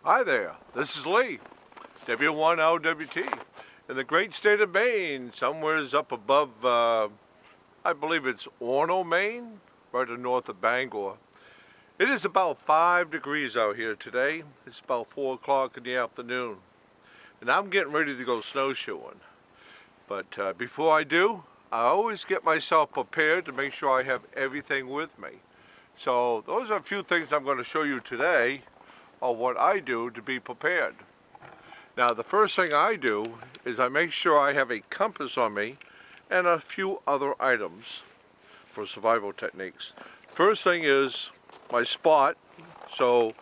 Hi there, this is Lee, w1lwt, in the great state of Maine, somewheres up above, I believe it's Orono, Maine, right north of Bangor. It is about 5 degrees out here today. It's about 4 o'clock in the afternoon, and I'm getting ready to go snowshoeing. But before I do, I always get myself prepared to make sure I have everything with me. So those are a few things I'm going to show you today of what I do to be prepared. Now, the first thing I do is I make sure I have a compass on me and a few other items for survival techniques. First thing is my spot, so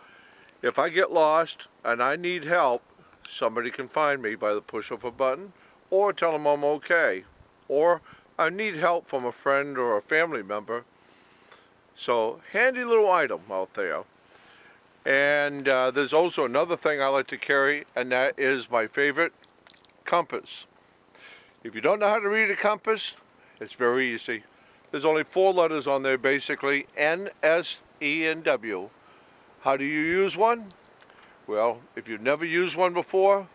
if I get lost and I need help, somebody can find me by the push of a button, or tell them I'm okay, or I need help from a friend or a family member. So, handy little item out there. And there's also another thing I like to carry, and that is my favorite, compass. If you don't know how to read a compass, it's very easy. There's only 4 letters on there, basically, N, S, E, and W. How do you use one? Well, if you've never used one before,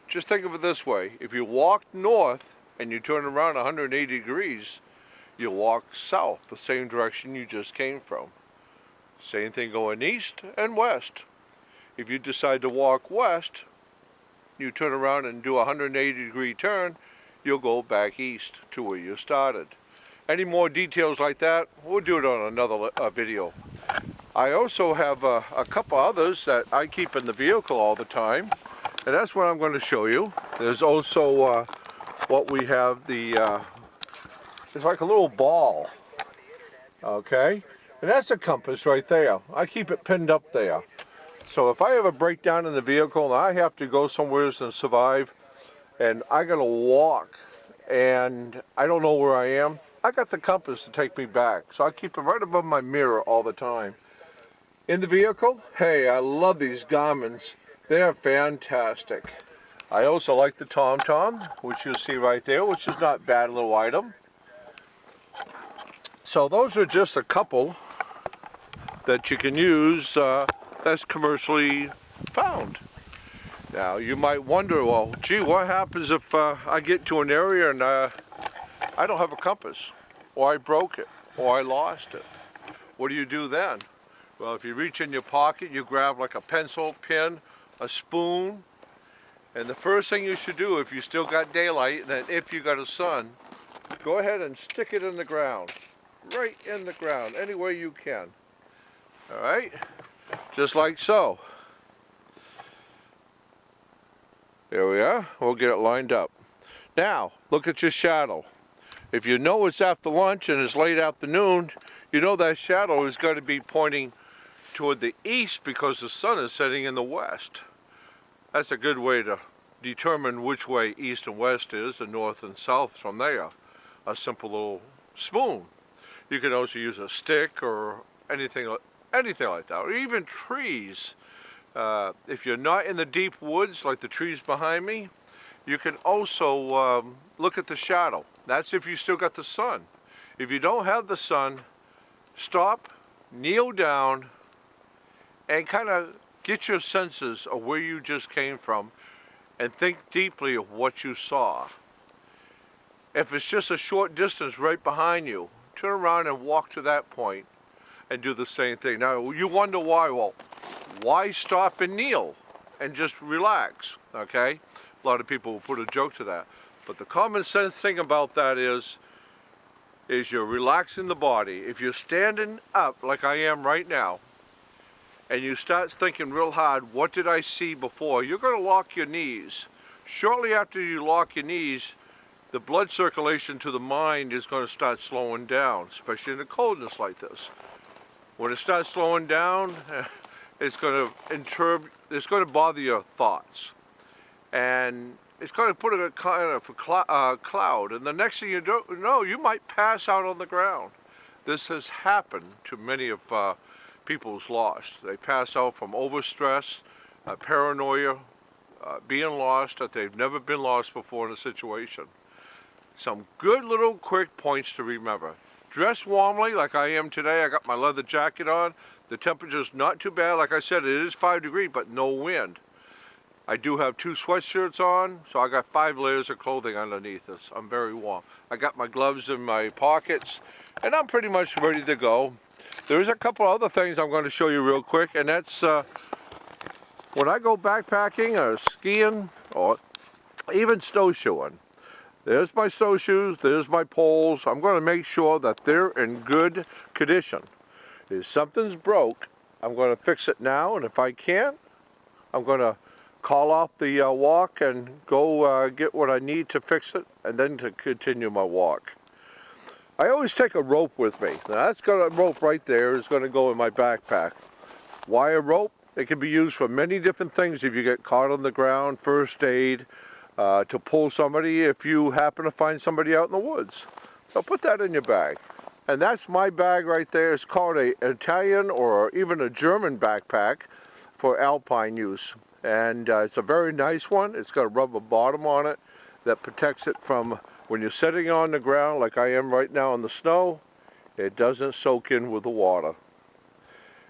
just think of it this way. If you walk north and you turn around 180 degrees, you'll walk south, the same direction you just came from. Same thing going east and west. If you decide to walk west, you turn around and do a 180-degree turn, you'll go back east to where you started. Any more details like that, we'll do it on another video. I also have a couple others that I keep in the vehicle all the time, and that's what I'm going to show you. There's also what we have, it's like a little ball, okay? And that's a compass right there. I keep it pinned up there. So if I have a breakdown in the vehicle and I have to go somewhere and survive, and I gotta walk, and I don't know where I am, I got the compass to take me back. So I keep it right above my mirror all the time. In the vehicle, hey, I love these Garmin's. They're fantastic. I also like the TomTom, which you'll see right there, which is not a bad little item. So those are just a couple that you can use that's commercially found. Now you might wonder, well, gee, what happens if I get to an area and I don't have a compass, or I broke it, or I lost it? What do you do then? Well, if you reach in your pocket, you grab like a pencil, pen, a spoon, and the first thing you should do if you still got daylight, and if you got a sun, go ahead and stick it in the ground, right in the ground, any way you can. All right, just like so. There we are. We'll get it lined up. Now, look at your shadow. If you know it's after lunch and it's late afternoon, you know that shadow is going to be pointing toward the east because the sun is setting in the west. That's a good way to determine which way east and west is, and north and south from there. A simple little spoon. You can also use a stick or anything like that, or even trees. If you're not in the deep woods like the trees behind me, you can also look at the shadow. That's if you still got the sun. If you don't have the sun, stop, kneel down, and kind of get your senses of where you just came from and think deeply of what you saw. If it's just a short distance right behind you, turn around and walk to that point and do the same thing. Now, you wonder why. Well, why stop and kneel and just relax, okay? A lot of people will put a joke to that. But the common sense thing about that is you're relaxing the body. If you're standing up like I am right now, and you start thinking real hard, what did I see before? You're going to lock your knees. Shortly after you lock your knees, the blood circulation to the mind is going to start slowing down, especially in a coldness like this. When it starts slowing down, it's going to bother your thoughts, and it's going to put a kind of a cloud, and the next thing you don't know, you might pass out on the ground. This has happened to many of people's lost. They pass out from overstress, paranoia, being lost that they've never been lost before in a situation. Some good little quick points to remember. Dress warmly like I am today. I got my leather jacket on. The temperature's not too bad. Like I said, it is 5 degrees, but no wind. I do have 2 sweatshirts on, so I got 5 layers of clothing underneath this. I'm very warm. I got my gloves in my pockets, and I'm pretty much ready to go. There's a couple other things I'm going to show you real quick, and that's when I go backpacking or skiing or even snowshoeing. There's my snowshoes, there's my poles. I'm going to make sure that they're in good condition. If something's broke, I'm going to fix it now, and if I can't, I'm going to call off the walk and go get what I need to fix it, and then to continue my walk. I always take a rope with me. Now that's got a rope right there is going to go in my backpack. Why a rope? It can be used for many different things if you get caught on the ground, first aid, to pull somebody if you happen to find somebody out in the woods. So put that in your bag. And that's my bag right there. It's called an Italian or even a German backpack for alpine use. And it's a very nice one. It's got a rubber bottom on it that protects it from when you're sitting on the ground like I am right now in the snow. It doesn't soak in with the water.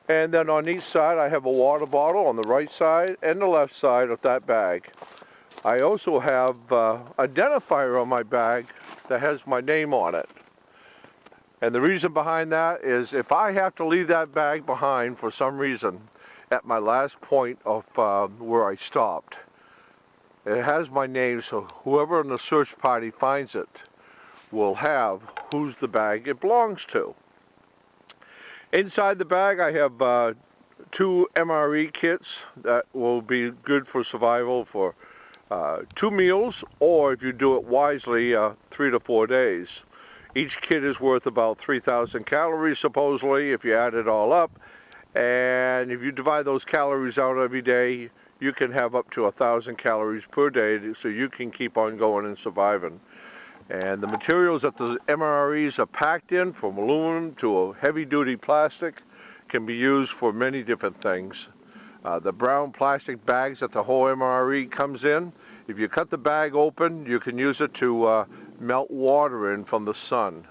And then on each side I have a water bottle on the right side and the left side of that bag. I also have an identifier on my bag that has my name on it. And the reason behind that is if I have to leave that bag behind for some reason at my last point of where I stopped, it has my name, so whoever in the search party finds it will have whose the bag it belongs to. Inside the bag I have 2 MRE kits that will be good for survival for 2 meals, or if you do it wisely, 3 to 4 days. Each kit is worth about 3,000 calories supposedly if you add it all up, and if you divide those calories out every day, you can have up to 1,000 calories per day, so you can keep on going and surviving. And the materials that the MREs are packed in, from aluminum to a heavy-duty plastic, can be used for many different things. The brown plastic bags that the whole MRE comes in, if you cut the bag open, you can use it to melt water in from the sun.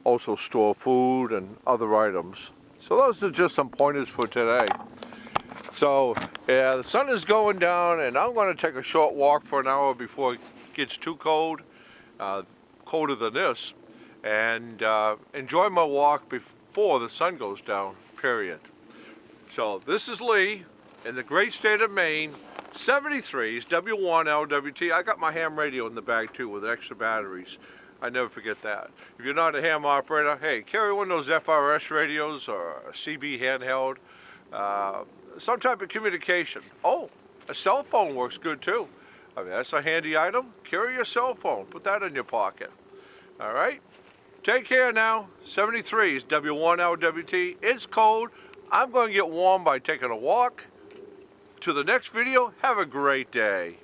Also store food and other items. So those are just some pointers for today. So yeah, the sun is going down, and I'm going to take a short walk for an hour before it gets too cold, colder than this, and enjoy my walk before the sun goes down, period. So this is Lee in the great state of Maine, 73's W1lwt. I got my ham radio in the bag too with extra batteries. I never forget that. If you're not a ham operator, hey, carry one of those FRS radios or a CB handheld, some type of communication. Oh, a cell phone works good too. I mean, that's a handy item. Carry your cell phone. Put that in your pocket. All right? Take care now. 73's W1lwt. It's cold. I'm going to get warm by taking a walk. To the next video, have a great day.